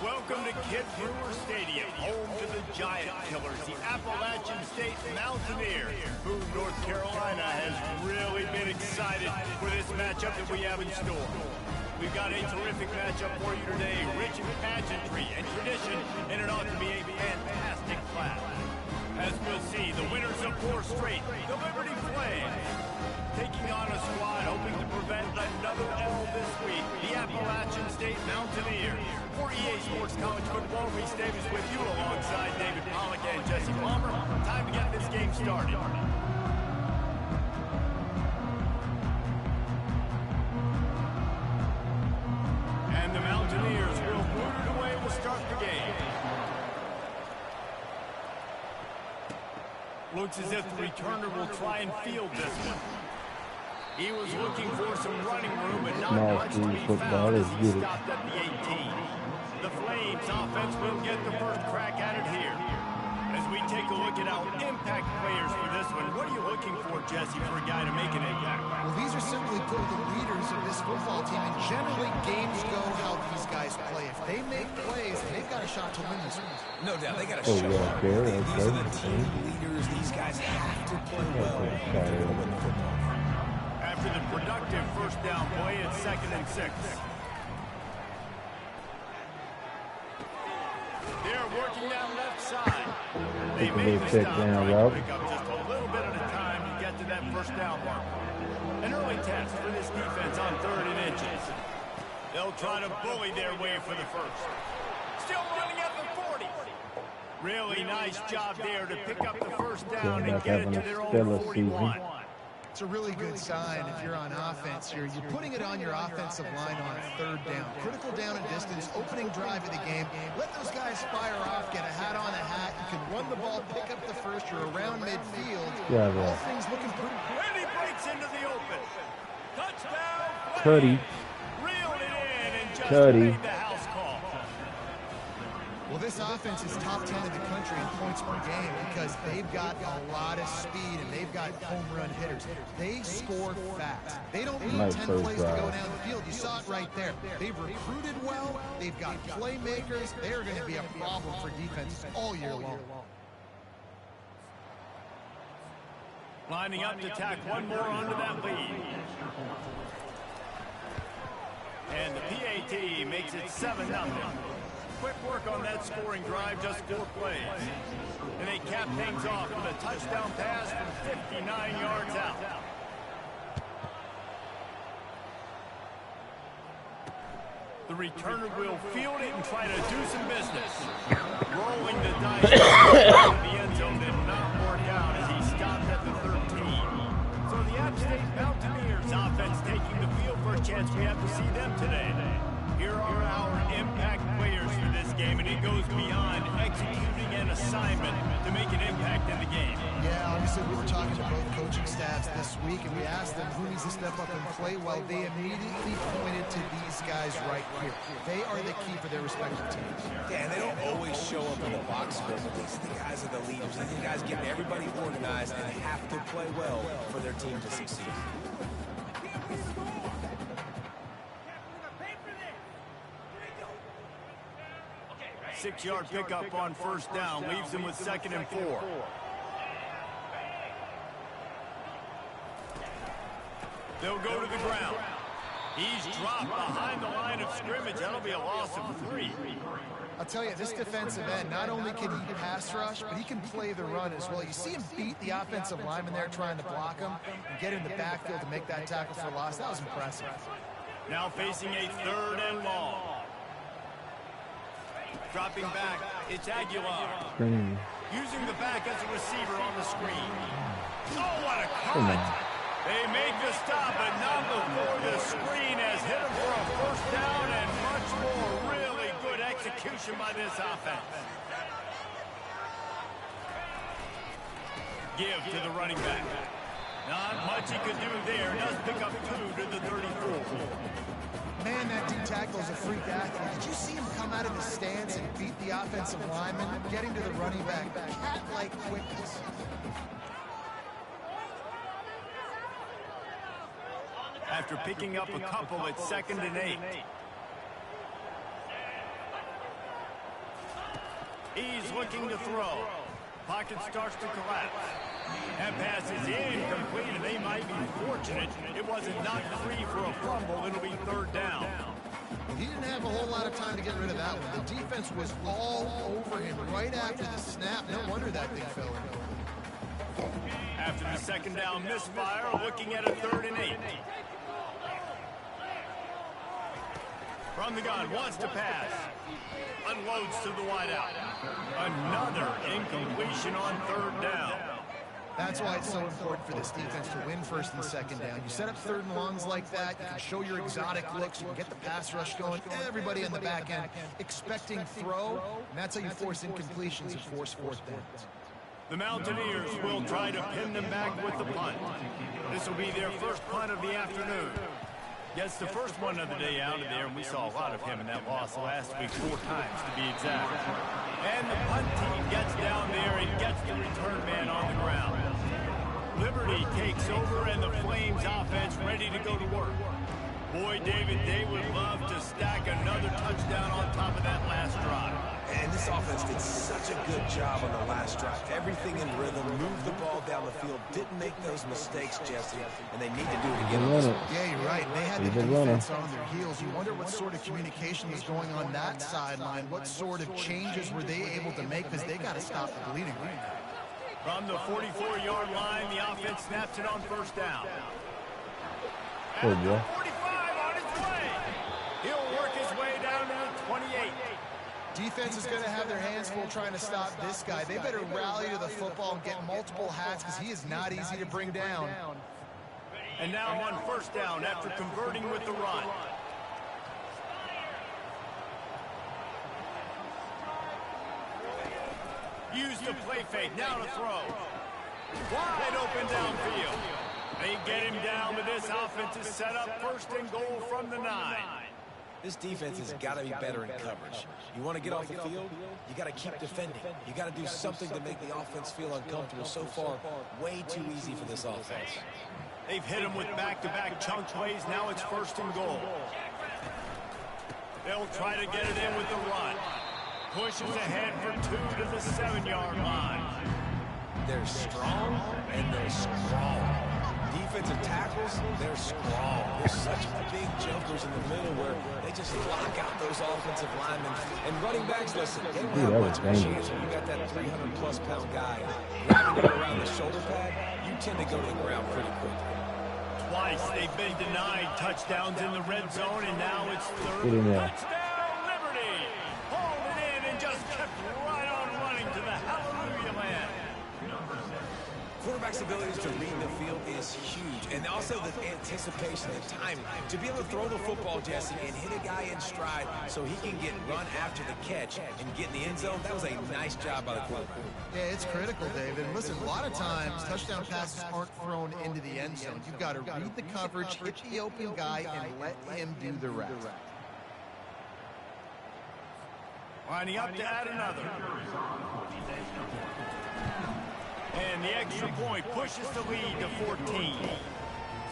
Welcome to Kidd Brewer Stadium, home to the Giant Killers, the Appalachian State Mountaineers, who North Carolina has really been excited for this matchup that we have in store. We've got a terrific matchup for you today, rich in pageantry and tradition, and it ought to be a fantastic clash. As we'll see, the winners of 4 straight, the Liberty Flames, taking on a squad hoping to prevent another L this week, the Appalachian State Mountaineers. For EA Sports College Football, Reese Davis with you alongside David Pollack and Jesse Palmer. Time to get this game started. And the Mountaineers will boot it away to start the game. Looks as if the returner will try and field this one. He was looking for some running room, but not much to be found as he stopped at the 18. The Flames offense will get the first crack at it here. As we take a look at our impact players for this one, what are you looking for, Jesse, for a guy to make an impact? Well, these are simply put the leaders of this football team, and generally games go how these guys play. If they make plays, they've got a shot to win this one. No doubt, they got to show up. These are the team leaders. These guys have to play well to win the football. After the productive first down play, it's 2nd and 6. They're working down left side. They make the stop, pick up just a little bit at a time to get to that first down mark. An early test for this defense on 3rd and inches. They'll try to bully their way for the first. Still running at the 40. Really nice job there to pick up the first down and get it to their own 41. It's a really good sign if you're on offense here. You're putting it on your offensive line on 3rd down. Critical down and distance, opening drive of the game. Let those guys fire off, get a hat on a hat. You can run the ball, pick up the first. You're around midfield. Yeah, all things looking pretty good. And he breaks into the open. Touchdown. Cuddy. Reeled it in and just Cuddy. made the house call. Well, this offense is top 10 in the country in points per game because they've got a lot of speed and they've got home run hitters. They score fast. They don't need 10 plays to go down the field. You saw it right there. They've recruited well. They've got playmakers. They're going to be a problem for defense all year long. Lining up to tack one more onto that lead. And the PAT makes it 7-0. Quick work on that scoring drive, just 4 plays. And they cap things off with a touchdown pass from 59 yards out. The returner will field it and try to do some business. Rolling the dice into the end zone did not work out as he stopped at the 13. So the App State Mountaineers offense taking the field for a chance. We have to see them today. Here are our impact players for this game, and it goes beyond executing an assignment to make an impact in the game. Yeah, obviously we were talking to both coaching staffs this week, and we asked them who needs to step up and play well. They immediately pointed to these guys right here. They are the key for their respective teams. Yeah, and they don't always show up in the box score, but these are the guys are the leaders. These are the guys getting everybody organized and have to play well for their team to succeed. 6-yard pickup on first down leaves them with 2nd and 4. They'll go to the ground. He's dropped behind the line of scrimmage. That'll be a loss of 3. I'll tell you, this defensive end, not only can he pass rush, but he can play the run as well. You see him beat the offensive lineman there trying to block him and get in the backfield to make that tackle for loss. That was impressive. Now facing a 3rd and long. Dropping back, it's Aguilar. Using the back as a receiver on the screen. Oh, what a cut! They make the stop, but not before the screen has hit him for a first down and much more. Really good execution by this offense. Give to the running back. Not much he could do there. Does pick up 2 to the 34. Man, that D tackle is a freak athlete. Did you see him come out of the stance and beat the offensive lineman, getting to the running back? Cat-like quickness. After picking up a couple, it's 2nd and 8. He's looking to throw. Pocket starts to collapse. That pass is incomplete, and they might be fortunate it wasn't knocked free for a fumble. It'll be third down. He didn't have a whole lot of time to get rid of that one. The defense was all over him right after the snap. No wonder that thing fell in. After the second down misfire, looking at a 3rd and 8. From the gun, wants to pass. Unloads to the wideout. Another incompletion on 3rd down. That's why it's so important for this defense to win 1st and 2nd down. You set up 3rd and longs like that, you can show your exotic looks, you can get the pass rush going, everybody on the back end expecting throw, and that's how you force incompletions and force 4th downs. The Mountaineers will try to pin them back with the punt. This will be their first punt of the afternoon. Gets the first one of the day out of there, and we saw a lot of him in that loss last week, 4 times to be exact. And the punt team gets down there and gets the return man on the ground. Liberty takes over, and the Flames offense ready to go to work. Boy, David, they would love to stack another touchdown on top of that last drive. And this offense did such a good job on the last drive. Everything in rhythm, moved the ball down the field, didn't make those mistakes, Jesse, and they need to do it again. Yeah, you're right. They had the defense on their heels. You wonder what sort of communication was going on that sideline. What sort of changes were they able to make, because they got to stop the bleeding right now. From the 44-yard line, the offense snaps it on 1st down. Good, At the 45 on his way. He'll work his way down to the 28. Defense is going to have their hands full trying to stop this guy. They better rally to the football and get multiple hats, because he is not easy to bring down. And now on 1st down after converting with the run. Use the play fake, now to throw. Wide open downfield. They get him down, but this offense is set up 1st and goal from the 9. This defense has got to be better in coverage. You want to get off the field, you got to keep defending. You got to do something to make the offense feel uncomfortable. So far, way too easy for this offense. They've hit him with back-to-back chunk plays. Now it's 1st and goal. They'll try to get it in with the run. Pushes ahead for 2 to the 7-yard line. They're strong, and they're strong. Defensive tackles, they're strong. There's such big jumpers in the middle where they just lock out those offensive linemen. And running backs, listen, they don't have much of a chance when you got that 300-plus pound guy grabbing you around the shoulder pad. You tend to go to the ground pretty quickly. Twice they've been denied touchdowns in the red zone, and now it's 3rd. Touchdown, Liberty! Hauled it in and just kept right on running to the hallelujah land. Quarterback's abilities to read the field is huge, and also the anticipation, the timing. To be able to throw the football, Jesse, and hit a guy in stride so he can get run after the catch and get in the end zone, that was a nice job by the quarterback. Yeah, it's critical, David. And listen, a lot of times, touchdown passes aren't thrown into the end zone. You've got to read the coverage, hit the open guy, and let him do the rest. Lining up to add another. And the extra point pushes the lead to 14.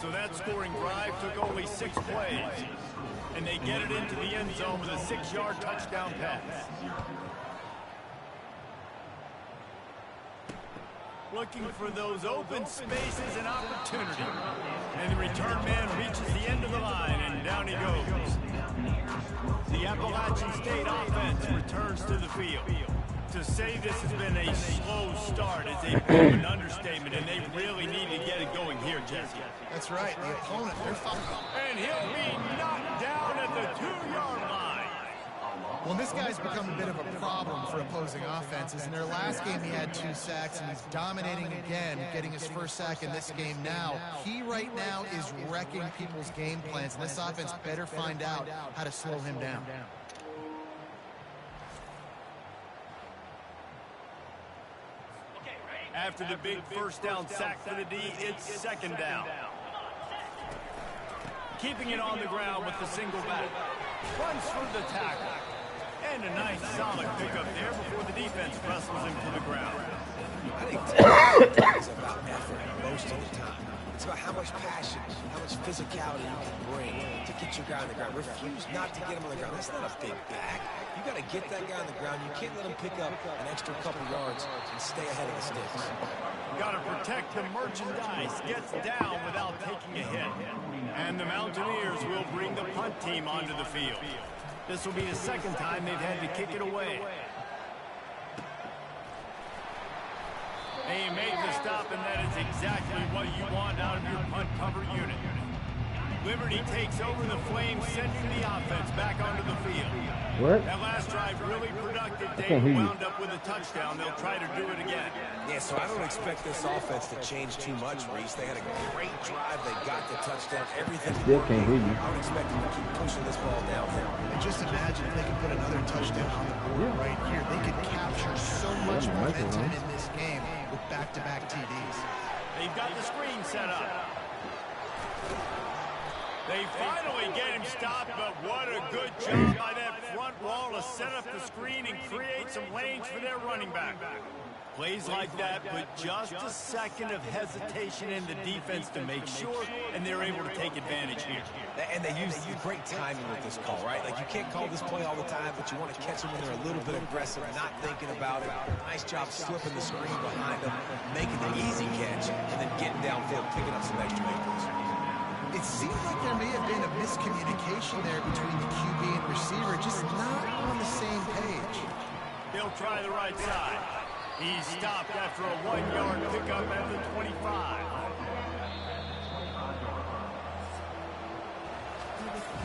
So that scoring drive took only 6 plays. And they get it into the end zone with a 6-yard touchdown pass. Looking for those open spaces and opportunity. And the return man reaches the end of the line, and down he goes. The Appalachian State offense returns to the field. To say this has been a slow start is a bit of an understatement, and they really need to get it going here, Jesse. That's right. The opponent, they're fine. And he'll be knocked down at the 2-yard line. Well, this guy's become a bit of a problem for opposing offenses. In their last game, he had 2 sacks, and he's dominating again, getting his first sack in this game now. He right now is wrecking people's game plans, and this offense better find out how to slow him down. After the big first down sack for the D, it's 2nd down. Keeping it on the ground with the single back. Runs through the tackle. And a nice solid pickup there before the defense wrestles him to the ground. I think tackling is about effort most of the time. It's about how much passion, how much physicality you can bring to get your guy on the ground. Refuse not to get him on the ground. That's not a big back. You got to get that guy on the ground. You can't let him pick up an extra couple yards and stay ahead of the sticks. Got to protect the merchandise. Gets down without taking a hit. And the Mountaineers will bring the punt team onto the field. This will be the second time they've had to kick it away. They made the stop, and that is exactly what you want out of your punt cover unit. Liberty takes over the Flames, sending the offense back onto the field. What? That last drive really productive. They wound up with a touchdown. They'll try to do it again. Yeah, so I don't expect this offense to change too much, Reese. They had a great drive. They got the touchdown. Everything. Still can't hear you. I would expect them to keep pushing this ball downhill. And just imagine if they could put another touchdown on the board right here. They could capture so much momentum in this game with back-to-back TDs. They've got the screen set up. They finally get him stopped, but what a good job by that front wall to set up the screen and create some lanes for their running back. Plays like that, but just a second of hesitation in the defense to make sure, and they're able to take advantage here. And they use great timing with this call, right? Like, you can't call this play all the time, but you want to catch them when they're a little bit aggressive, not thinking about it. Nice job slipping the screen behind them, making the easy catch, and then getting downfield, picking up some extra yards. It seemed like there may have been a miscommunication there between the QB and receiver, just not on the same page. They'll try the right side. He's stopped after a 1-yard pickup at the 25.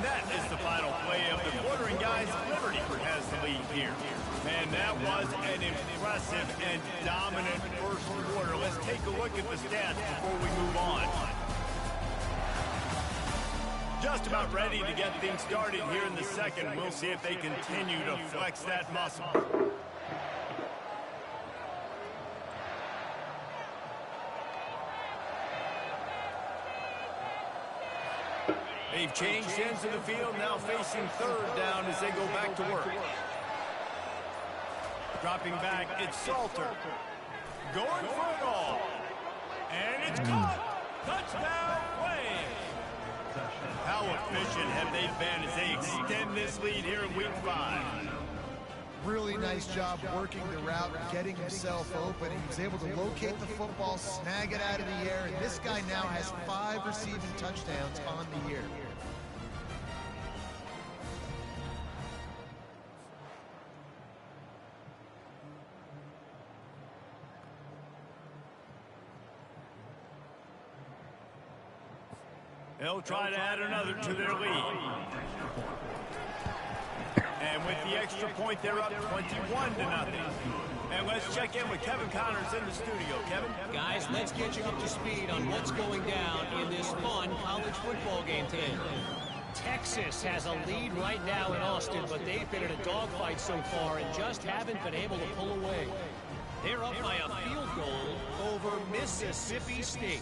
That is the final play of the quarter, and guys, Liberty has the lead here. Man, that was an impressive and dominant first quarter. Let's take a look at the stats before we move on. Just about ready to get things started here in the second. We'll see if they continue to flex that muscle. They've changed ends of the field, now facing third down as they go back to work. Dropping back, it's Salter. Going for it all. And it's caught. Touchdown, Flames. How efficient have they been as they extend this lead here in Week 5? Really nice job working the route, getting himself open. He was able to locate the football, snag it out of the air, and this guy now has 5 receiving touchdowns on the year. They'll try to add another to their lead. And with the extra point, they're up 21-0. And let's check in with Kevin Connors in the studio. Kevin? Guys, let's get you up to speed on what's going down in this fun college football game today. Texas has a lead right now in Austin, but they've been in a dogfight so far and just haven't been able to pull away. They're up by a field goal over Mississippi State.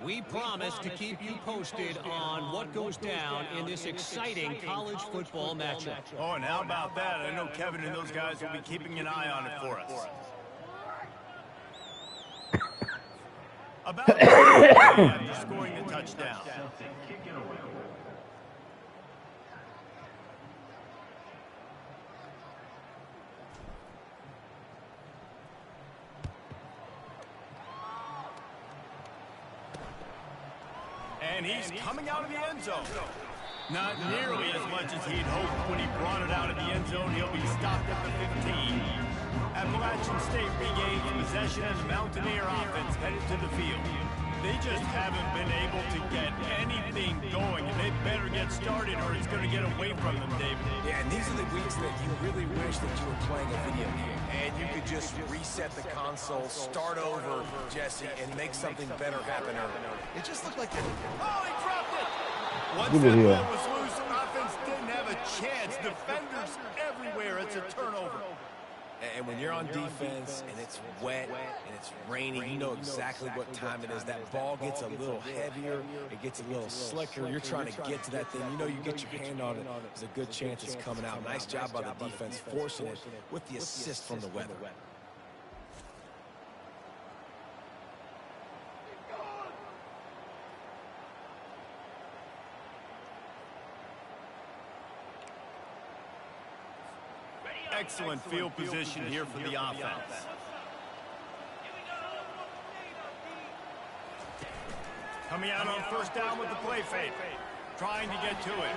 We promise to keep you posted on what goes down in this exciting college football matchup. Oh, and how about that? I know Kevin and those guys will be keeping an eye on it for us. About after scoring the touchdown. And he's coming out of the end zone. Not nearly as much as he'd hoped when he brought it out of the end zone. He'll be stopped at the 15. Appalachian State regains possession and the Mountaineer offense headed to the field. They just haven't been able to get anything going, and they better get started or it's going to get away from them, David. Yeah, and these are the weeks that you really wish that you were playing a video game. And you could just reset the console, start over, Jesse, and make something better happen early. It just looked like they Oh, he dropped it! Once that ball was loose, the offense didn't have a chance. Defenders everywhere. It's a turnover. And when you're on defense and it's wet and it's rainy, you know exactly what time it is. That ball gets a little heavier. It gets a little slicker. You're trying to get to that thing. You know you get your hand on it. There's a good chance it's coming out. Nice job by the defense forcing it with the assist from the weather. excellent field position here for the offense. Coming out on first down with the play fake. Trying to get to it.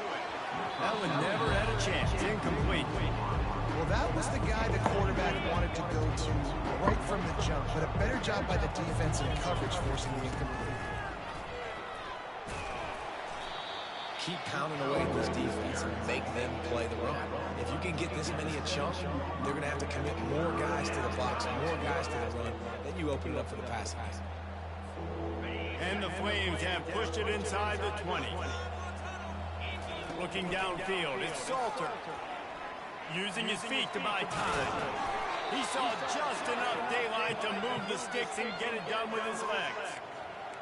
That one never had a chance. Incomplete. Well, that was the guy the quarterback wanted to go to right from the jump, but a better job by the defense in coverage forcing the incomplete. Keep pounding away at this defense and make them play the run. If you can get this many a chunk, they're going to have to commit more guys to the box, more guys to the run. Then you open it up for the pass guys. And the Flames have pushed it inside the 20. Looking downfield, it's Salter. Using his feet to buy time. He saw just enough daylight to move the sticks and get it done with his legs.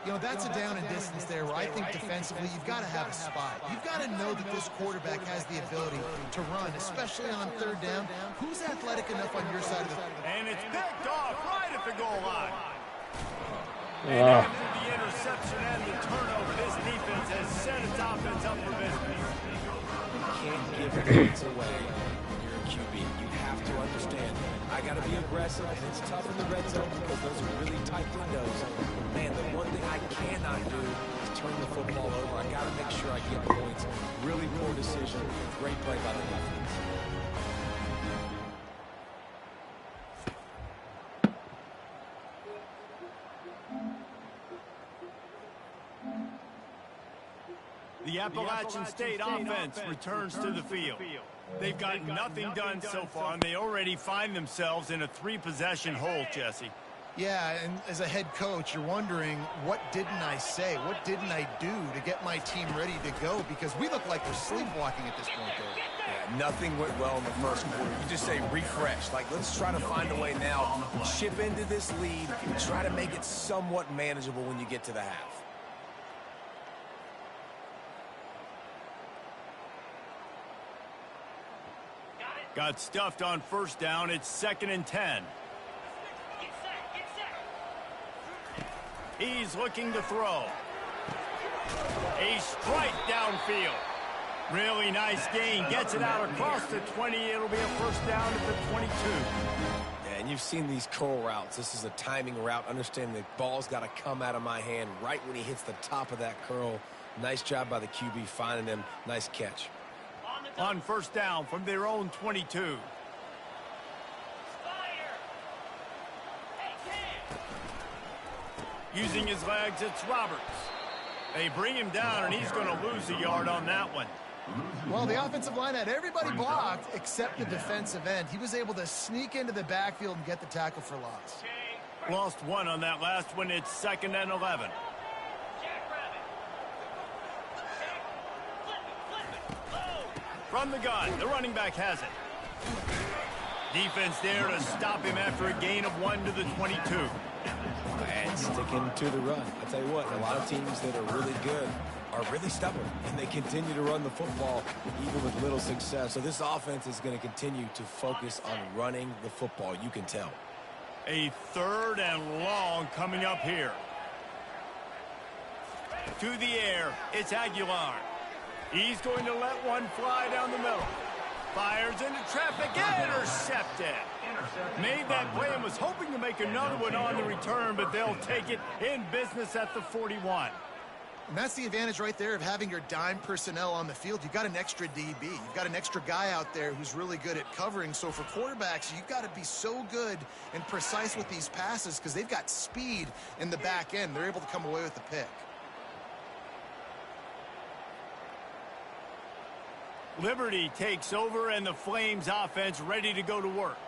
You know, that's a down and distance there where I think defensively you've got to have a spot. You've got to know that this quarterback has the ability to run, especially on third down. Who's athletic enough on your side of the... And it's picked off right at the goal line. And after the interception and the turnover, this defense has set its offense up for business. You can't give points away when you're a QB. You have to understand, I got to be aggressive, and it's tough in the red zone because those are really tight windows. Man, the one thing I cannot do is turn the football over. I got to make sure I get points. Really poor decision. Great play by the defense. The Appalachian State offense returns to the field. They've got nothing done so far, and they already find themselves in a 3-possession hole, Jesse. Yeah, and as a head coach, you're wondering, what didn't I say? What didn't I do to get my team ready to go? Because we look like we're sleepwalking at this point, Dave. Yeah, nothing went well in the first quarter. You just say refresh. Like, let's try to find a way now. Chip into this lead and try to make it somewhat manageable when you get to the half. Got stuffed on first down. It's 2nd and 10. He's looking to throw. A strike downfield. Really nice gain. Gets it out across the 20. It'll be a first down at the 22. Yeah, and you've seen these curl routes. This is a timing route. Understand the ball's got to come out of my hand right when he hits the top of that curl. Nice job by the QB finding him. Nice catch. On first down from their own 22. Using his legs, it's Roberts. They bring him down, and he's going to lose a yard on that one. Well, the offensive line had everybody blocked except the defensive end. He was able to sneak into the backfield and get the tackle for loss. Lost one on that last one. It's 2nd and 11. From the gun, the running back has it. Defense there to stop him after a gain of 1 to the 22. And sticking to the run. I'll tell you what, a lot of teams that are really good are really stubborn, and they continue to run the football even with little success. So this offense is going to continue to focus on running the football. You can tell. A 3rd and long coming up here. To the air, it's Aguilar. He's going to let one fly down the middle. Fires into traffic, intercepted. Made that play and was hoping to make another one on the return, but they'll take it in business at the 41. And that's the advantage right there of having your dime personnel on the field. You've got an extra DB. You've got an extra guy out there who's really good at covering. So for quarterbacks, you've got to be so good and precise with these passes because they've got speed in the back end. They're able to come away with the pick. Liberty takes over, and the Flames offense ready to go to work.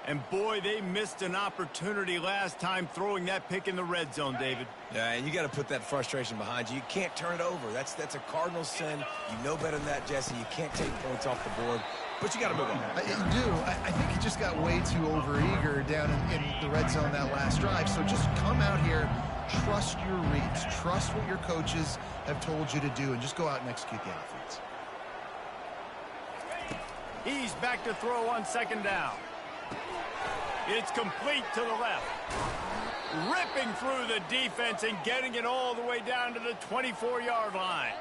And boy, they missed an opportunity last time throwing that pick in the red zone, David. Yeah, and you got to put that frustration behind you. You can't turn it over. That's a Cardinal sin. You know better than that, Jesse. You can't take points off the board, but you got to move on. You do. I think he just got way too overeager down in the red zone that last drive. So just come out here, trust your reads, trust what your coaches have told you to do, and just go out and execute the offense. He's back to throw on 2nd down. It's complete to the left. Ripping through the defense and getting it all the way down to the 24-yard line.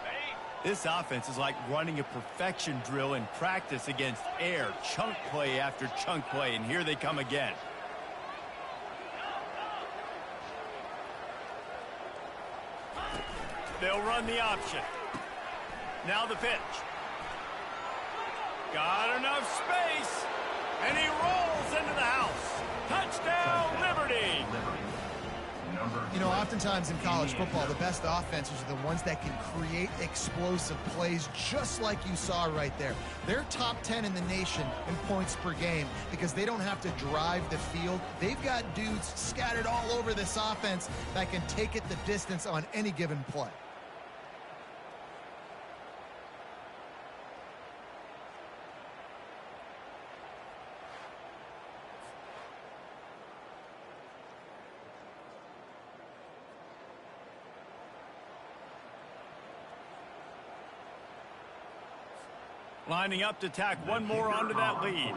This offense is like running a perfection drill in practice against air, chunk play after chunk play, and here they come again. They'll run the option. Now the pitch. Got enough space, and he rolls into the house. Touchdown, Liberty! You know, oftentimes in college football, the best offenses are the ones that can create explosive plays just like you saw right there. They're top 10 in the nation in points per game because they don't have to drive the field. They've got dudes scattered all over this offense that can take it the distance on any given play. Lining up to tack one more onto that lead.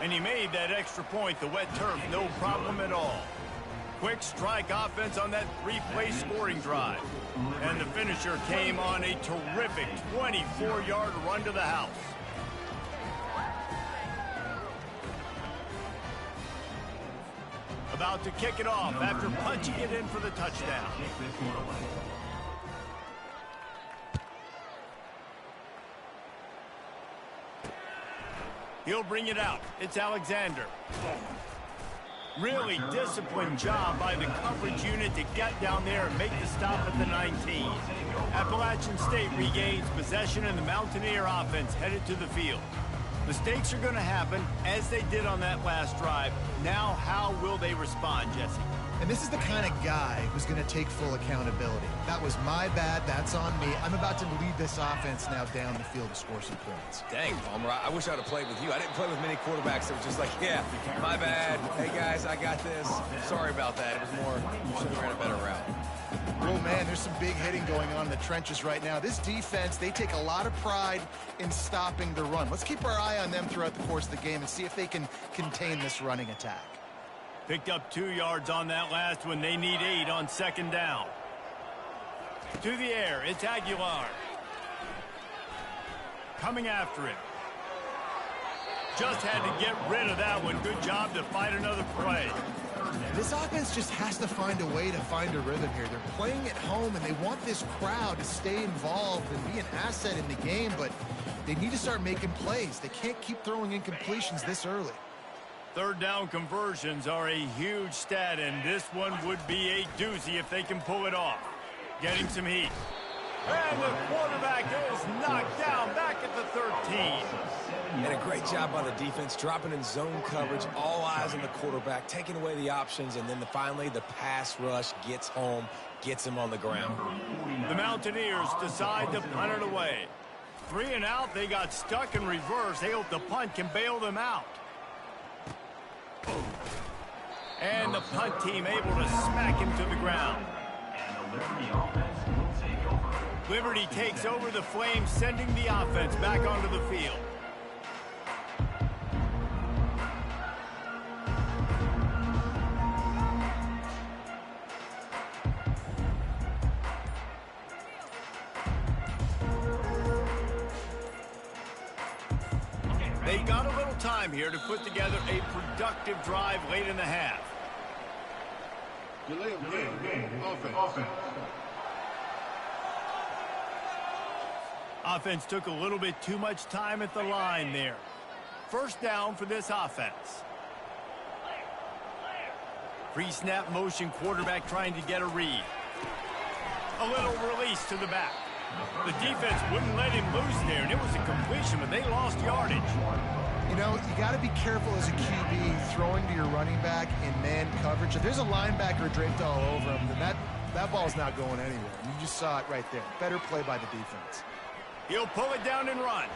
And he made that extra point, the wet turf, no problem at all. Quick strike offense on that three-play scoring drive. And the finisher came on a terrific 24-yard run to the house. About to kick it off after punching it in for the touchdown. He'll bring it out. It's Alexander. Really disciplined job by the coverage unit to get down there and make the stop at the 19. Appalachian State regains possession and the Mountaineer offense headed to the field. Mistakes are going to happen as they did on that last drive. Now how will they respond, Jesse? And this is the kind of guy who's going to take full accountability. That was my bad. That's on me. I'm about to lead this offense now down the field to score some points. Dang, Palmer, I wish I would have played with you. I didn't play with many quarterbacks that were just like, yeah, my bad. Hey, guys, I got this. Sorry about that. It was more, you should have ran a better route. Oh, man, there's some big hitting going on in the trenches right now. This defense, they take a lot of pride in stopping the run. Let's keep our eye on them throughout the course of the game and see if they can contain this running attack. Picked up 2 yards on that last one. They need 8 on second down. To the air, it's Aguilar. Coming after him. Just had to get rid of that one. Good job to fight another play. This offense just has to find a way to find a rhythm here. They're playing at home, and they want this crowd to stay involved and be an asset in the game, but they need to start making plays. They can't keep throwing incompletions this early. Third down conversions are a huge stat, and this one would be a doozy if they can pull it off. Getting some heat. And the quarterback is knocked down back at the 13. And a great job by the defense, dropping in zone coverage, all eyes on the quarterback, taking away the options, and then finally the pass rush gets home, gets him on the ground. The Mountaineers decide to punt it away. 3 and out, they got stuck in reverse. They hope the punt can bail them out. And the punt team able to smack him to the ground. Liberty takes over the Flames, sending the offense back onto the field. They got a little time here to put together a productive drive late in the half. Offense took a little bit too much time at the line there. First down for this offense. Pre-snap motion, quarterback trying to get a read. A little release to the back. The defense wouldn't let him loose there, and it was a completion, but they lost yardage. You know, you got to be careful as a QB throwing to your running back in man coverage. If there's a linebacker draped all over him, then that ball's not going anywhere. You just saw it right there. Better play by the defense. He'll pull it down and run.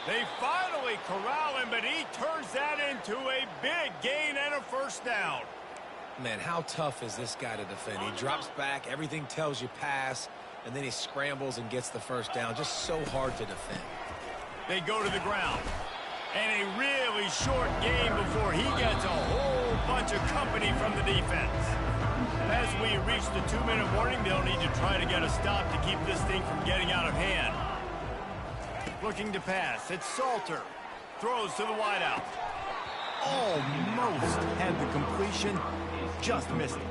They finally corral him, but he turns that into a big gain and a first down. Man, how tough is this guy to defend? He drops back, everything tells you pass, and then he scrambles and gets the first down. Just so hard to defend. They go to the ground. And a really short game before he gets a whole bunch of company from the defense. As we reach the 2-minute warning, they'll need to try to get a stop to keep this thing from getting out of hand. Looking to pass. It's Salter. Throws to the wideout. Almost had the completion. Just missed it.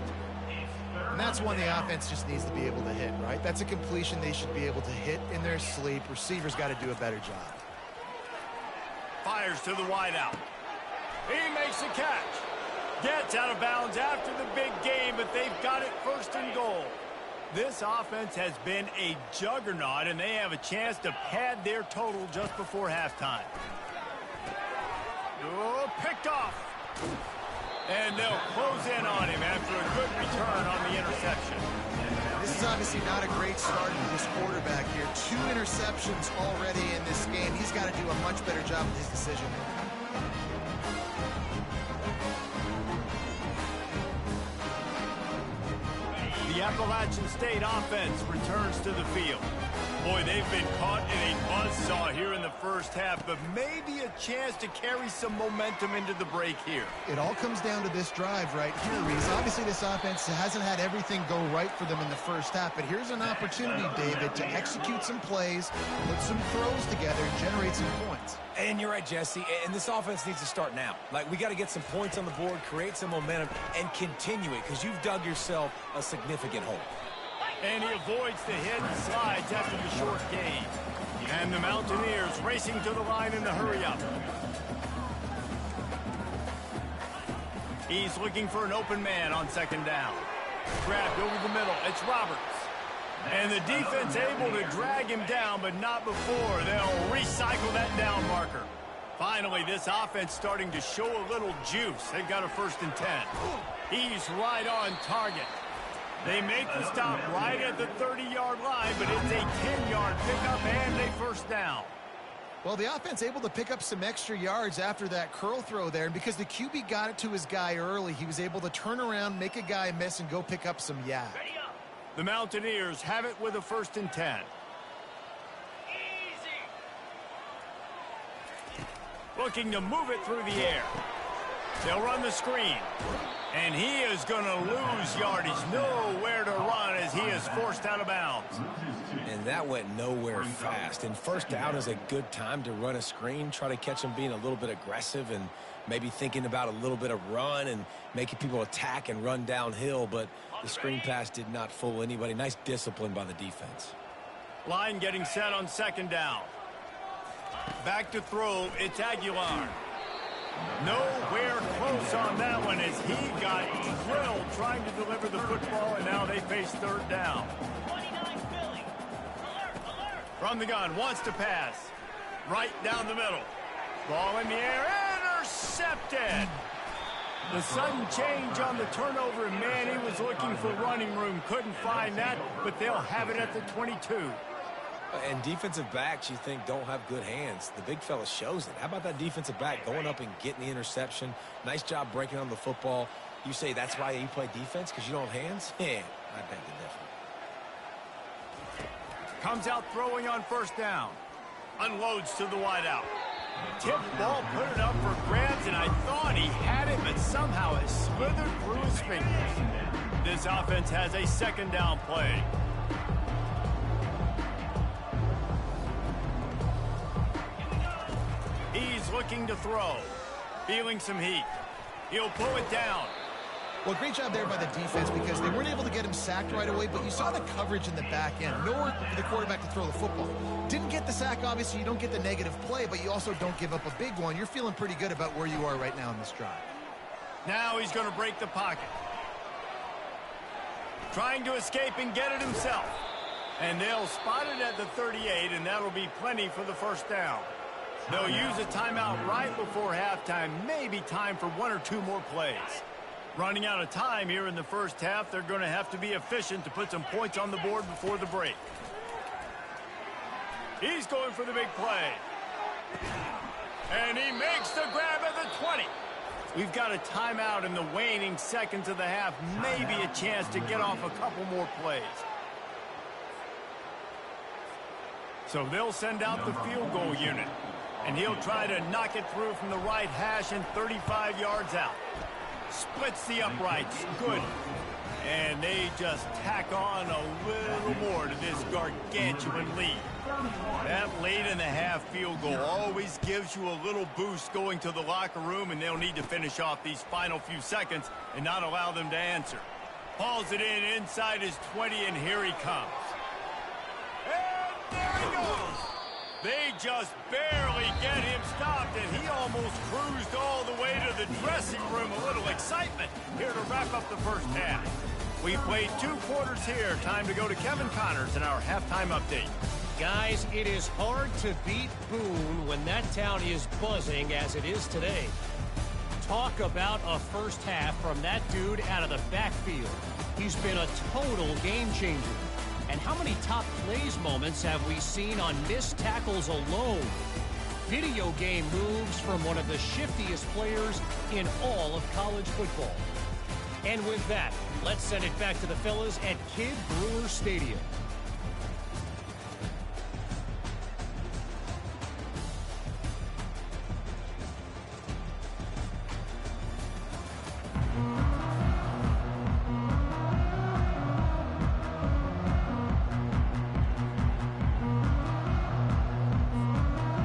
And that's one the offense just needs to be able to hit, right? That's a completion they should be able to hit in their sleep. Receivers got to do a better job. Fires to the wideout. He makes a catch. Gets out of bounds after the big game, but they've got it first and goal. This offense has been a juggernaut, and they have a chance to pad their total just before halftime. Oh, picked off. And they'll close in on him after a good return on the interception. This is obviously not a great start for this quarterback here. 2 interceptions already in this game. He's got to do a much better job with his decision. The Appalachian State offense returns to the field. Boy, they've been caught in a buzzsaw here in the first half, but maybe a chance to carry some momentum into the break here. It all comes down to this drive right here, Reese. Obviously, this offense hasn't had everything go right for them in the first half, but here's an opportunity, David, to execute some plays, put some throws together, and generate some points. And you're right, Jesse, and this offense needs to start now. Like, we got to get some points on the board, create some momentum, and continue it, because you've dug yourself a significant hole. And he avoids the hit and slides after the short gain. And the Mountaineers racing to the line in the hurry-up. He's looking for an open man on second down. Grabbed over the middle. It's Roberts. And the defense able to drag him down, but not before. They'll recycle that down marker. Finally, this offense starting to show a little juice. They've got a 1st and 10. He's right on target. They make the stop right at the 30-yard line, but it's a 10-yard pickup and a 1st down. Well, the offense able to pick up some extra yards after that curl throw there, and because the QB got it to his guy early, he was able to turn around, make a guy miss, and go pick up some yard. The Mountaineers have it with a 1st and 10. Looking to move it through the air. They'll run the screen. And he is going to lose yardage. Nowhere to run as he is forced out of bounds. And that went nowhere fast. And 1st down is a good time to run a screen, try to catch him being a little bit aggressive and maybe thinking about a little bit of run and making people attack and run downhill. But the screen pass did not fool anybody. Nice discipline by the defense. Line getting set on 2nd down. Back to throw. It's Aguilar. Nowhere close on that one as he got drilled trying to deliver the football, and now they face 3rd down. From the gun, wants to pass. Right down the middle. Ball in the air, intercepted. The sudden change on the turnover, and man, he was looking for running room. Couldn't find that, but they'll have it at the 22. And defensive backs, you think, don't have good hands. The big fella shows it. How about that defensive back going up and getting the interception? Nice job breaking on the football. You say that's why you play defense, because you don't have hands? Yeah, I beg to differ. Comes out throwing on 1st down. Unloads to the wideout. Tip ball, put it up for grabs, and I thought he had it, but somehow it slithered through his fingers. This offense has a 2nd down play. He's looking to throw. Feeling some heat. He'll pull it down. Well, great job there by the defense because they weren't able to get him sacked right away, but you saw the coverage in the back end. Nowhere for the quarterback to throw the football. Didn't get the sack, obviously. You don't get the negative play, but you also don't give up a big one. You're feeling pretty good about where you are right now in this drive. Now he's going to break the pocket. Trying to escape and get it himself. And they'll spot it at the 38, and that'll be plenty for the 1st down. They'll use a timeout right before halftime. Maybe time for 1 or 2 more plays. Running out of time here in the first half, they're going to have to be efficient to put some points on the board before the break. He's going for the big play. And he makes the grab at the 20. We've got a timeout in the waning seconds of the half. Maybe a chance to get off a couple more plays. So they'll send out the field goal unit. And he'll try to knock it through from the right hash and 35 yards out. Splits the uprights. Good. And they just tack on a little more to this gargantuan lead. That late-in-the-half field goal always gives you a little boost going to the locker room, and they'll need to finish off these final few seconds and not allow them to answer. Hauls it in inside his 20, and here he comes. And there he goes. They just barely get him stopped, and he almost cruised all the way to the dressing room. A little excitement here to wrap up the first half. We played 2 quarters here. Time to go to Kevin Connors in our halftime update. Guys, it is hard to beat Boone when that town is buzzing as it is today. Talk about a first half from that dude out of the backfield. He's been a total game changer. And how many top plays moments have we seen on missed tackles alone? Video game moves from one of the shiftiest players in all of college football. And with that, let's send it back to the fellas at Kidd Brewer Stadium.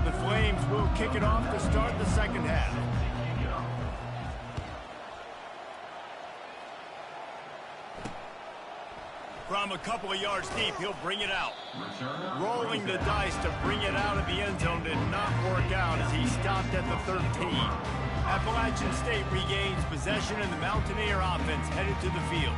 The Flames will kick it off to start the second half. From a couple of yards deep, he'll bring it out. Rolling the dice to bring it out of the end zone did not work out as he stopped at the 13. Appalachian State regains possession, and the Mountaineer offense headed to the field.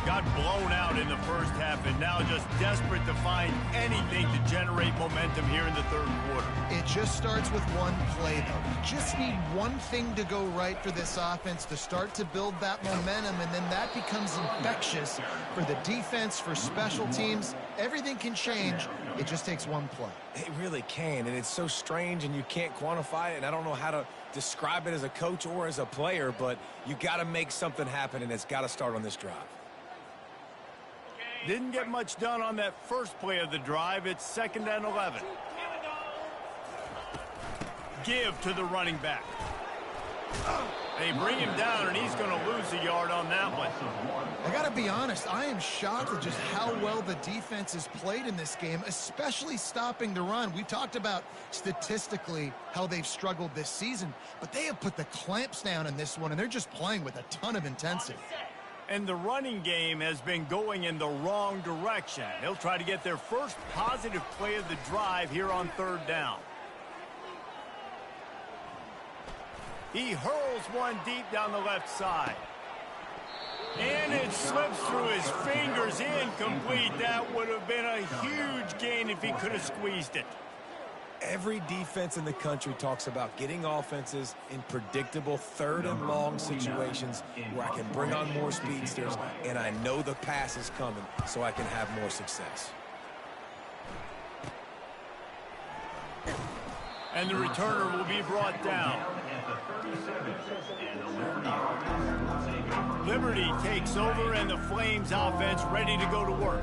Got blown out in the first half and now just desperate to find anything to generate momentum here in the third quarter. It just starts with one play, though. You just need one thing to go right for this offense to start to build that momentum, and then that becomes infectious for the defense, for special teams. Everything can change. It just takes one play. It really can, and it's so strange, and you can't quantify it, and I don't know how to describe it as a coach or as a player, but you got to make something happen, and it's got to start on this drive. Didn't get much done on that first play of the drive. It's 2nd and 11. Give to the running back. They bring him down, and he's going to lose a yard on that one. I got to be honest, I am shocked at just how well the defense has played in this game, especially stopping the run. We talked about statistically how they've struggled this season, but they have put the clamps down in this one, and they're just playing with a ton of intensity. And the running game has been going in the wrong direction. They'll try to get their first positive play of the drive here on 3rd down. He hurls one deep down the left side. And it slips through his fingers, incomplete. That would have been a huge gain if he could have squeezed it. Every defense in the country talks about getting offenses in predictable 3rd and long situations where I can bring on more speedsters and I know the pass is coming so I can have more success. And the returner will be brought down. Liberty takes over, and the Flames offense ready to go to work.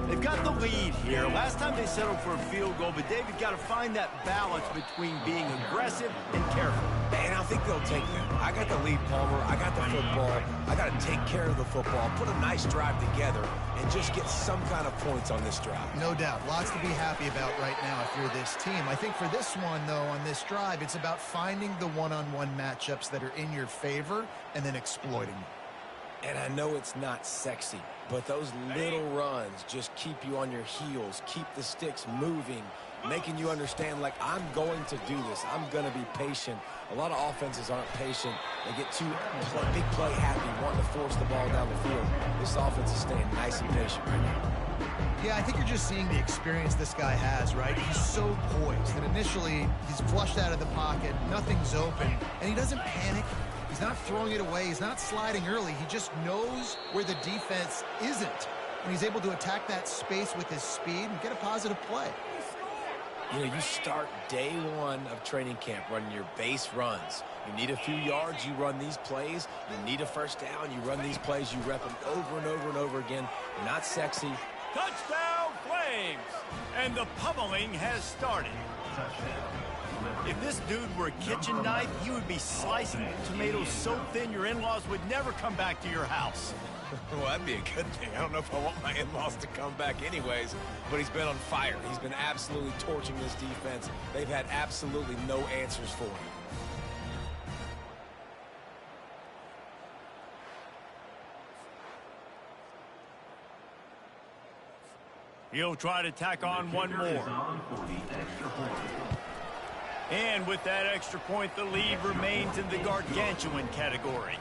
They've got the lead here. Last time they settled for a field goal, but David got to find that balance between being aggressive and careful. And I think they'll take that. I got the lead, Palmer. I got the football. I got to take care of the football, put a nice drive together, and just get some kind of points on this drive. No doubt. Lots to be happy about right now if you're this team. I think for this one, though, on this drive, it's about finding the one-on-one matchups that are in your favor and then exploiting them. And I know it's not sexy, but those little runs just keep you on your heels, keep the sticks moving, making you understand, like, I'm going to do this. I'm going to be patient. A lot of offenses aren't patient. They get too big play happy, wanting to force the ball down the field. This offense is staying nice and patient right now. Yeah, I think you're just seeing the experience this guy has, right? He's so poised that initially he's flushed out of the pocket, nothing's open, and he doesn't panic. He's not throwing it away. He's not sliding early. He just knows where the defense isn't. And he's able to attack that space with his speed and get a positive play. You know, you start day one of training camp running your base runs. You need a few yards, you run these plays. You need a first down, you run these plays. You rep them over and over and over again. Not sexy. Touchdown, Flames! And the pummeling has started. If this dude were a kitchen knife, you would be slicing tomatoes so thin your in-laws would never come back to your house. Well, that'd be a good thing. I don't know if I want my in-laws to come back anyways, but he's been on fire. He's been absolutely torching this defense. They've had absolutely no answers for him. He'll try to tack on one more. And with that extra point, the lead remains in the gargantuan category.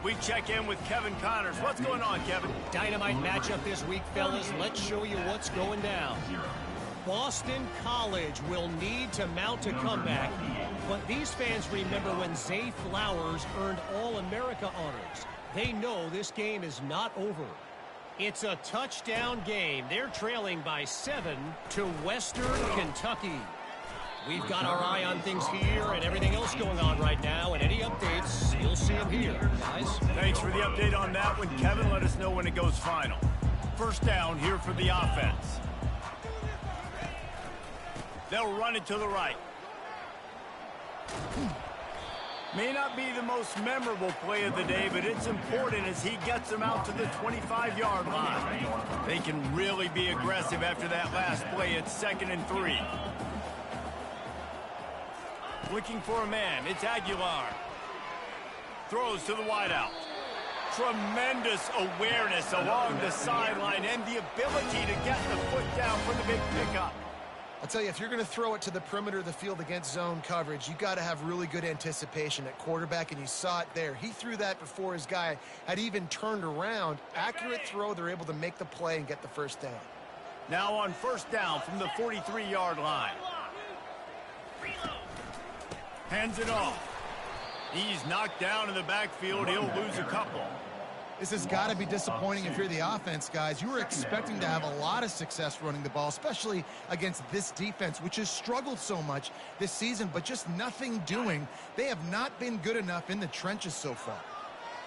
We check in with Kevin Connors. What's going on, Kevin? Dynamite matchup this week, fellas. Let's show you what's going down. Boston College will need to mount a comeback, but these fans remember when Zay Flowers earned All-America honors. They know this game is not over. It's a touchdown game. They're trailing by 7 to Western Kentucky. We've got our eye on things here and everything else going on right now, and any updates, you'll see them here, guys. Thanks for the update on that one, Kevin. Let us know when it goes final. First down here for the offense. They'll run it to the right. May not be the most memorable play of the day, but it's important as he gets them out to the 25-yard line. They can really be aggressive after that last play. It's 2nd and 3. Looking for a man. It's Aguilar. Throws to the wideout. Tremendous awareness along the sideline and the ability to get the foot down for the big pickup. I'll tell you, if you're going to throw it to the perimeter of the field against zone coverage, you got to have really good anticipation at quarterback, and you saw it there. He threw that before his guy had even turned around. Accurate throw, they're able to make the play and get the first down. Now on first down from the 43-yard line. Hands it off. He's knocked down in the backfield. He'll lose a couple. This has got to be disappointing if you're the offense, guys. You were expecting to have a lot of success running the ball, especially against this defense, which has struggled so much this season, but just nothing doing. They have not been good enough in the trenches so far.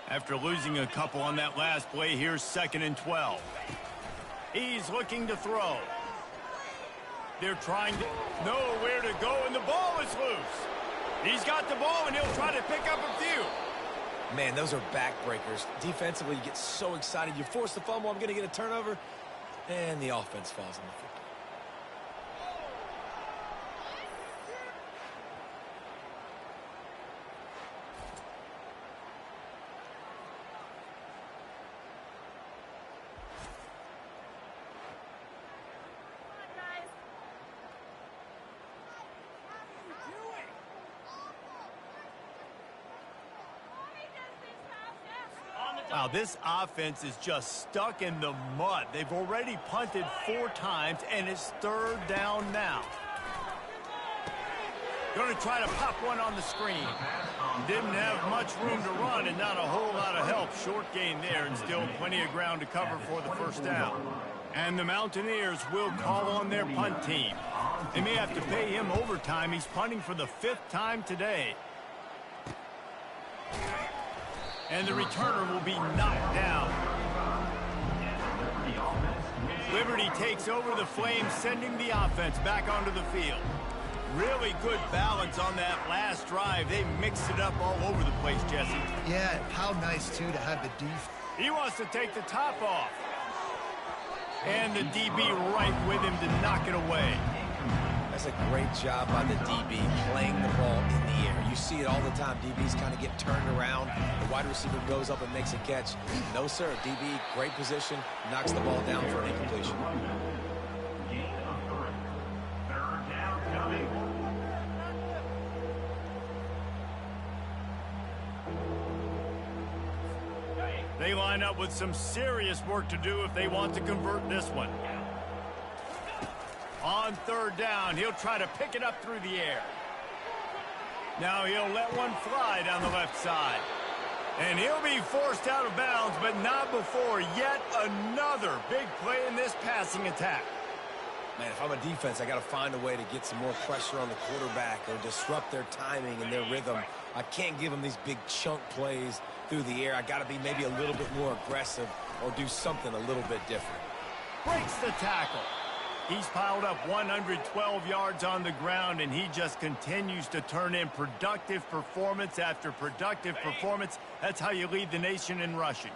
After losing a couple on that last play, here's 2nd and 12. He's looking to throw. They're trying to know where to go, and the ball is loose. He's got the ball, and he'll try to pick up a few. Man, those are backbreakers. Defensively, you get so excited. You force the fumble, I'm going to get a turnover, and the offense falls on the field. Wow, this offense is just stuck in the mud. They've already punted 4 times, and it's 3rd down now. Going to try to pop one on the screen. Didn't have much room to run and not a whole lot of help. Short gain there and still plenty of ground to cover for the first down. And the Mountaineers will call on their punt team. They may have to pay him overtime. He's punting for the 5th time today. And the returner will be knocked down. Liberty takes over the Flames, sending the offense back onto the field. Really good balance on that last drive. They mixed it up all over the place, Jesse. Yeah, how nice, too, to have the defense. He wants to take the top off. And the DB right with him to knock it away. That's a great job by the DB playing the ball in the air. You see it all the time. DBs kind of get turned around. The wide receiver goes up and makes a catch. No, sir. DB, great position, knocks the ball down for an incompletion. They line up with some serious work to do if they want to convert this one. On 3rd down, he'll try to pick it up through the air. Now he'll let one fly down the left side. And he'll be forced out of bounds, but not before yet another big play in this passing attack. Man, if I'm a defense, I got to find a way to get some more pressure on the quarterback or disrupt their timing and their rhythm. I can't give them these big chunk plays through the air. I got to be maybe a little bit more aggressive or do something a little bit different. Breaks the tackle. He's piled up 112 yards on the ground, and he just continues to turn in productive performance after productive performance. That's how you lead the nation in rushing.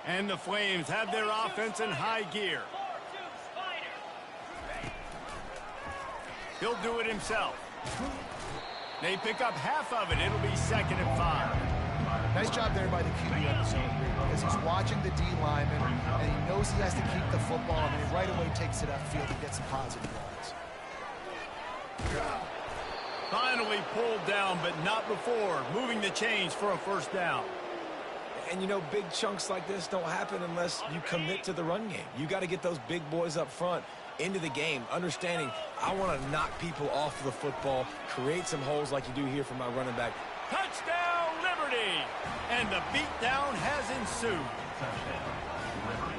And the Flames have their offense in high gear. He'll do it himself. They pick up half of it. It'll be 2nd and 5. Nice job there by the QB on the zone read, because he's watching the D lineman, and he knows he has to keep the football, and he right away takes it upfield and gets some positive yards. Finally pulled down, but not before. Moving the chains for a 1st down. And, you know, big chunks like this don't happen unless you commit to the run game. You got to get those big boys up front into the game, understanding I want to knock people off the football, create some holes like you do here for my running back. Touchdown, Liberty! And the beatdown has ensued.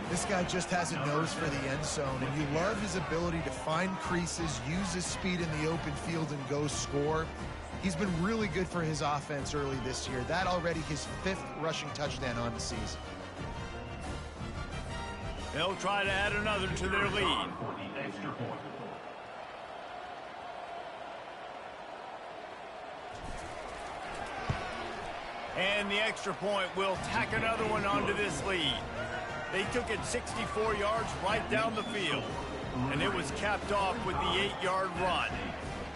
This guy just has a nose for the end zone, and you love his ability to find creases, use his speed in the open field, and go score. He's been really good for his offense early this year. That already his 5th rushing touchdown on the season. They'll try to add another to their lead. And the extra point will tack another one onto this lead. They took it 64 yards right down the field. And it was capped off with the 8-yard run.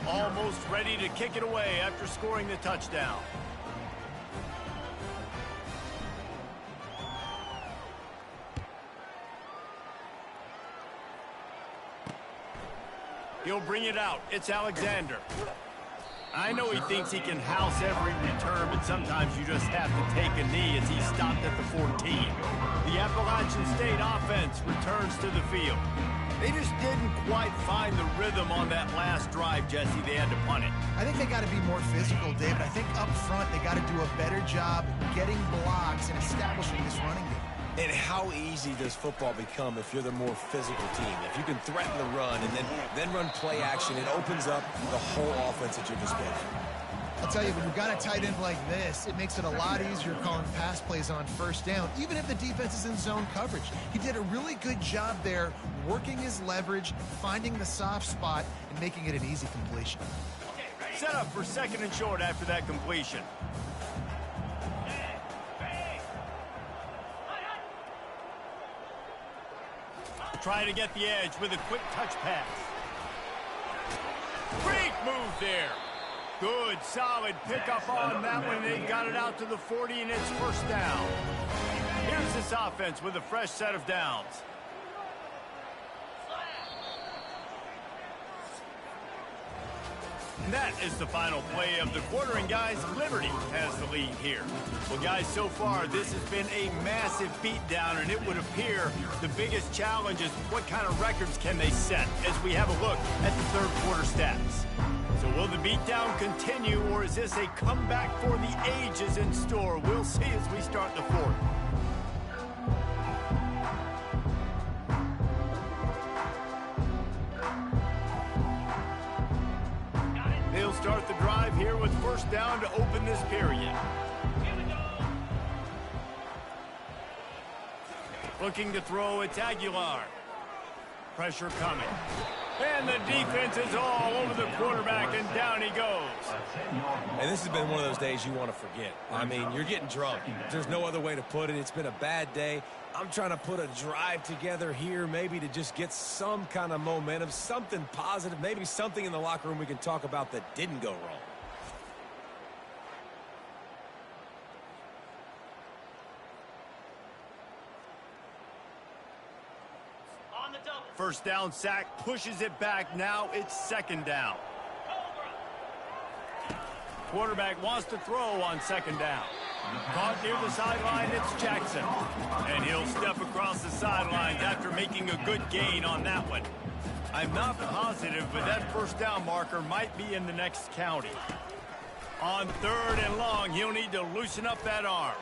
Almost ready to kick it away after scoring the touchdown. He'll bring it out. It's Alexander. I know he thinks he can house every return, but sometimes you just have to take a knee as he stopped at the 14. The Appalachian State offense returns to the field. They just didn't quite find the rhythm on that last drive, Jesse. They had to punt it. I think they got to be more physical, David. I think up front they got to do a better job getting blocks and establishing this running game. And how easy does football become if you're the more physical team? If you can threaten the run and then run play action, it opens up the whole offense at your disposal. I'll tell you, when you've got a tight end like this, it makes it a lot easier calling pass plays on 1st down, even if the defense is in zone coverage. He did a really good job there, working his leverage, finding the soft spot, and making it an easy completion. Set up for 2nd and short after that completion. Try to get the edge with a quick touch pass. Great move there. Good, solid pickup on that one. They've got it out to the 40, and it's 1st down. Here's this offense with a fresh set of downs. And that is the final play of the quarter, and guys, Liberty has the lead here. Well, guys, so far, this has been a massive beatdown, and it would appear the biggest challenge is what kind of records can they set as we have a look at the 3rd quarter stats. So will the beatdown continue, or is this a comeback for the ages in store? We'll see as we start the 4th. They'll start the drive here with 1st down to open this period. Looking to throw, it's Aguilar. Pressure coming. And the defense is all over the quarterback, and down he goes. And this has been one of those days you want to forget. I mean, you're getting drunk. There's no other way to put it. It's been a bad day. I'm trying to put a drive together here maybe to just get some kind of momentum, something positive, maybe something in the locker room we can talk about that didn't go wrong. First down sack, pushes it back. Now it's 2nd down. Quarterback wants to throw on 2nd down. Caught near the sideline, it's Jackson. And he'll step across the sidelines after making a good gain on that one. I'm not positive, but that 1st down marker might be in the next county. On 3rd and long, he'll need to loosen up that arm.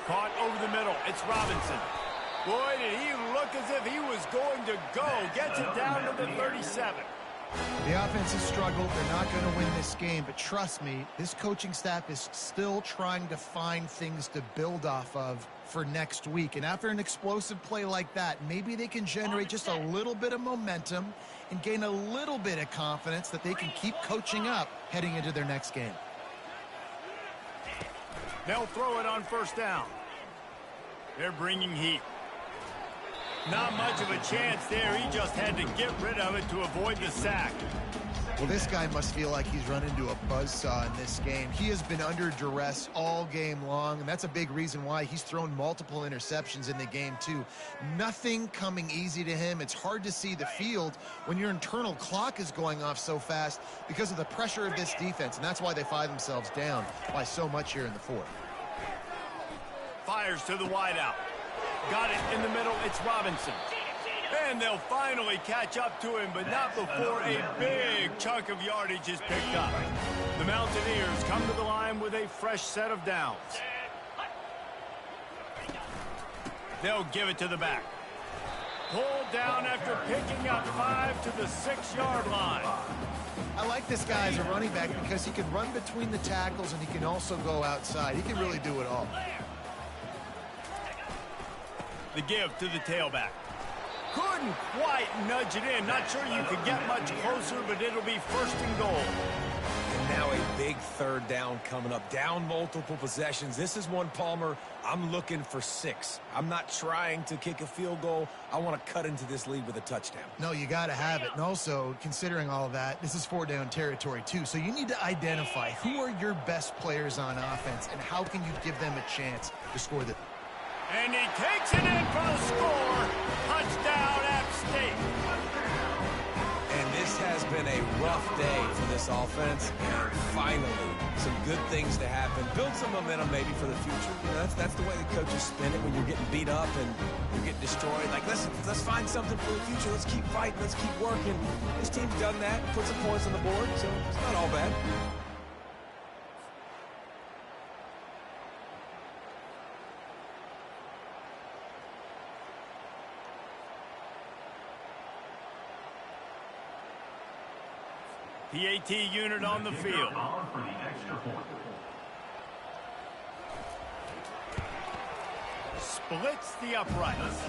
Caught over the middle, it's Robinson. Boy, did he look as if he was going to go. Gets it down to the 37. The offense has struggled. They're not going to win this game, but trust me, this coaching staff is still trying to find things to build off of for next week. And after an explosive play like that, maybe they can generate just a little bit of momentum and gain a little bit of confidence that they can keep coaching up heading into their next game. They'll throw it on first down. They're bringing heat. Not much of a chance there. He just had to get rid of it to avoid the sack. Well, this guy must feel like he's run into a buzzsaw in this game. He has been under duress all game long, and that's a big reason why he's thrown multiple interceptions in the game, too. Nothing coming easy to him. It's hard to see the field when your internal clock is going off so fast because of the pressure of this defense, and that's why they find themselves down by so much here in the fourth. Fires to the wideout. Got it in the middle. It's Robinson. And they'll finally catch up to him, but not before a big chunk of yardage is picked up. The Mountaineers come to the line with a fresh set of downs. They'll give it to the back. Pulled down after picking up 5 to the 6-yard line. I like this guy as a running back because he can run between the tackles and he can also go outside. He can really do it all. The give to the tailback. Couldn't quite nudge it in. Not sure you could get much closer, but it'll be first and goal. And now a big third down coming up. Down multiple possessions. This is one, Palmer, I'm looking for 6. I'm not trying to kick a field goal. I want to cut into this lead with a touchdown. No, you got to have it. And also, considering all of that, this is 4-down territory, too. So you need to identify who are your best players on offense and how can you give them a chance to score the... And he takes it in for the score. Touchdown, App State. And this has been a rough day for this offense. And finally, some good things to happen. Build some momentum maybe for the future. You know, that's the way the coaches spin it when you're getting beat up and you're getting destroyed. Like, listen, let's find something for the future. Let's keep fighting. Let's keep working. This team's done that. Put some points on the board, so it's not all bad. PAT unit on the field. Splits the uprights.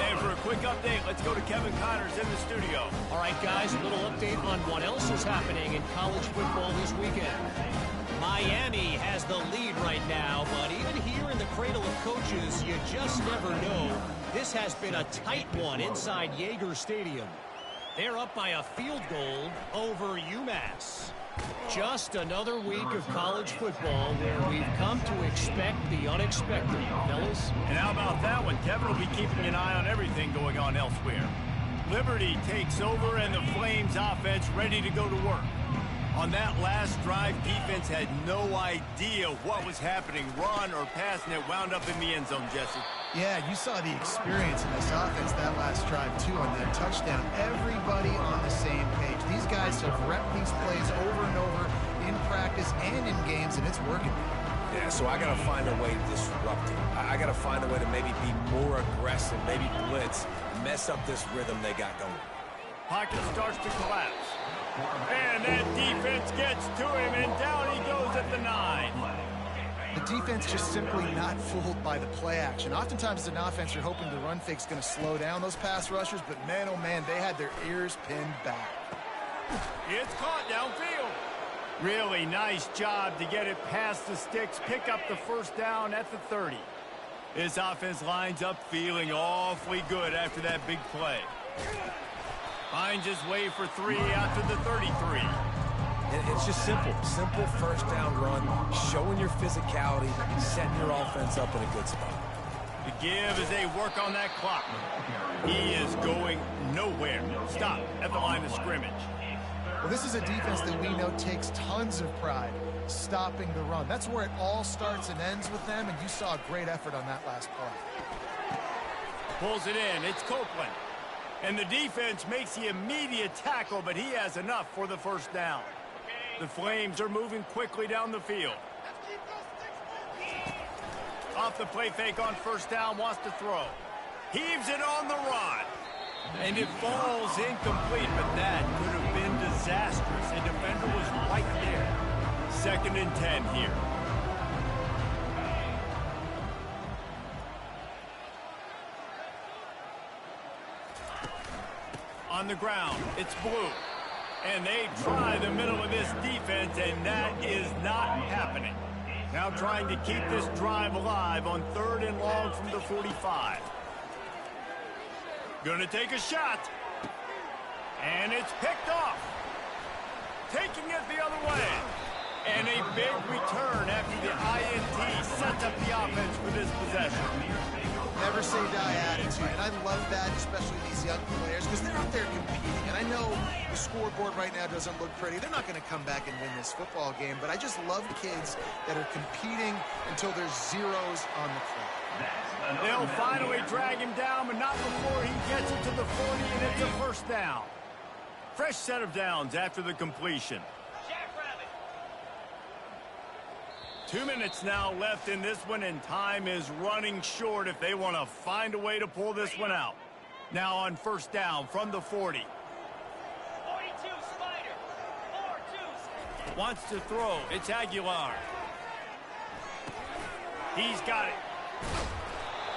And for a quick update, let's go to Kevin Connors in the studio. All right, guys, a little update on what else is happening in college football this weekend. Miami has the lead right now, but even here in the cradle of coaches, you just never know. This has been a tight one inside Yager Stadium. They're up by a field goal over UMass. Just another week of college football where we've come to expect the unexpected, fellas. And how about that one? Kevin will be keeping an eye on everything going on elsewhere. Liberty takes over and the Flames offense ready to go to work. On that last drive, defense had no idea what was happening. Run or pass, and it wound up in the end zone, Jesse. Yeah, you saw the experience in this offense that last drive, too, on that touchdown. Everybody on the same page. These guys have repped these plays over and over in practice and in games, and it's working. Yeah, so I got to find a way to disrupt it. I got to find a way to maybe be more aggressive, maybe blitz, mess up this rhythm they got going. Pocket starts to collapse. And that defense gets to him, and down he goes at the 9. The defense just simply not fooled by the play action. Oftentimes as an offense, you're hoping the run fake's going to slow down those pass rushers, but man, oh man, they had their ears pinned back. It's caught downfield. Really nice job to get it past the sticks, pick up the first down at the 30. This offense lines up feeling awfully good after that big play. Finds his way for 3 out to the 33. It's just simple. Simple first down run, showing your physicality, setting your offense up in a good spot. The give as they work on that clock. He is going nowhere. Stop at the line of scrimmage. Well, this is a defense that we know takes tons of pride stopping the run. That's where it all starts and ends with them, and you saw a great effort on that last play. Pulls it in. It's Copeland. And the defense makes the immediate tackle, but he has enough for the first down. The Flames are moving quickly down the field. Off the play fake on first down, wants to throw. Heaves it on the run. And it falls incomplete, but that could have been disastrous. A defender was right there. 2nd and 10 here. On the ground, it's Blue. And they try the middle of this defense, and that is not happening. Now trying to keep this drive alive on 3rd and long from the 45. Gonna take a shot. And it's picked off. Taking it the other way. And a big return after the INT sets up the offense for this possession. Never say die attitude, and I love that, especially these young players, because they're out there competing. And I know the scoreboard right now doesn't look pretty. They're not going to come back and win this football game, but I just love kids that are competing until there's zeros on the clock. They'll finally drag him down, but not before he gets it to the 40, and it's a 1st down. Fresh set of downs after the completion. 2 minutes now left in this one, and time is running short if they want to find a way to pull this one out. Now on 1st down from the 40. 42, Spider. 4-2. Wants to throw. It's Aguilar. He's got it.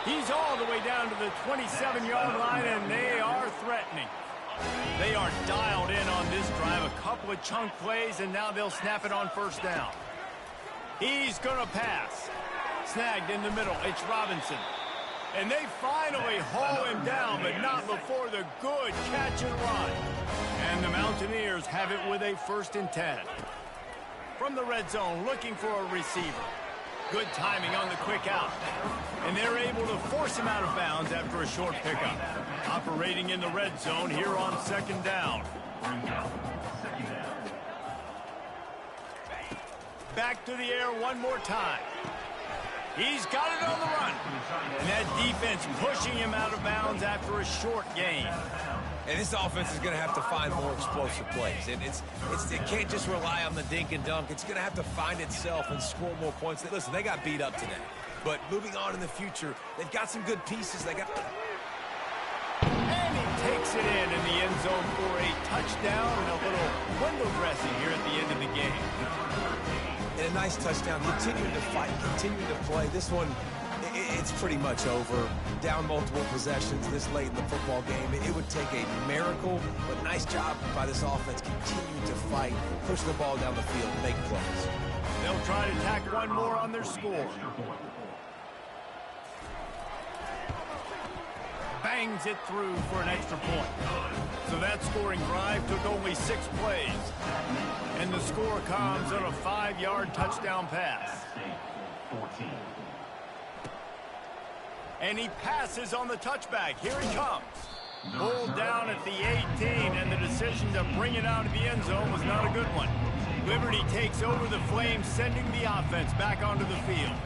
He's all the way down to the 27-yard line, and they are threatening. They are dialed in on this drive. A couple of chunk plays, and now they'll snap it on 1st down. He's going to pass. Snagged in the middle. It's Robinson. And they finally haul him down, but not before the good catch and run. And the Mountaineers have it with a 1st and 10. From the red zone, looking for a receiver. Good timing on the quick out. And they're able to force him out of bounds after a short pickup. Operating in the red zone here on 2nd down. Back to the air one more time. He's got it on the run. And that defense pushing him out of bounds after a short gain. And this offense is going to have to find more explosive plays. And it can't just rely on the dink and dunk. It's going to have to find itself and score more points. Listen, they got beat up today. But moving on in the future, they've got some good pieces. And he takes it in the end zone for a touchdown and a little window dressing here at the end of the game. And a nice touchdown, continuing to fight, continuing to play. This one, it's pretty much over. Down multiple possessions this late in the football game. It would take a miracle, but nice job by this offense. Continue to fight, push the ball down the field, make plays. They'll try to tack one more on their score. Bangs it through for an extra point. So that scoring drive took only 6 plays. And the score comes on a 5-yard touchdown pass. And he passes on the touchback. Here he comes. Pulled down at the 18, and the decision to bring it out of the end zone was not a good one. Liberty takes over the Flames, sending the offense back onto the field.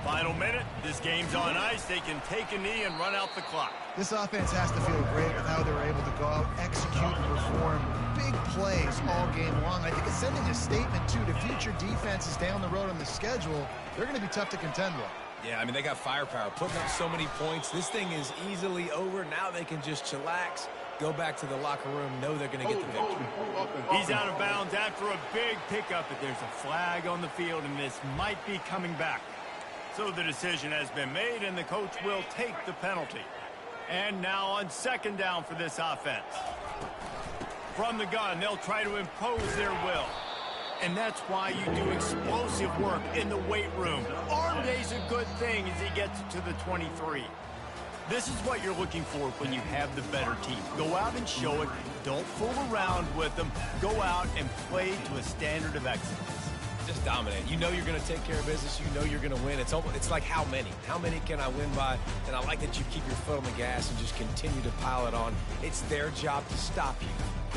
Final minute, this game's on ice. They can take a knee and run out the clock. This offense has to feel great with how they're able to go out, execute, and perform big plays all game long. I think it's sending a statement, too, to future defenses down the road on the schedule. They're going to be tough to contend with. Yeah, I mean, they got firepower, putting up so many points. This thing is easily over. Now they can just chillax, go back to the locker room, know they're going to get the victory. He's out of bounds after a big pickup, but there's a flag on the field, and this might be coming back. So the decision has been made, and the coach will take the penalty. And now on 2nd down for this offense. From the gun, they'll try to impose their will. And that's why you do explosive work in the weight room. Arm day's a good thing as he gets to the 23. This is what you're looking for when you have the better team. Go out and show it. Don't fool around with them. Go out and play to a standard of excellence. Just dominate. You know you're going to take care of business. You know you're going to win. It's like how many? How many can I win by? And I like that you keep your foot on the gas and just continue to pile it on. It's their job to stop you.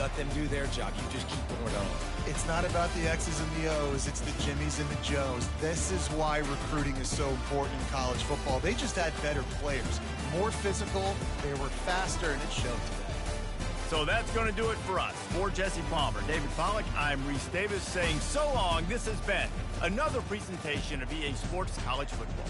Let them do their job. You just keep pouring on. It's not about the X's and the O's. It's the Jimmies and the Joes. This is why recruiting is so important in college football. They just had better players. More physical. They were faster, and it showed today. So that's going to do it for us. For Jesse Palmer, David Pollack, I'm Reese Davis saying so long. This has been another presentation of EA Sports College Football.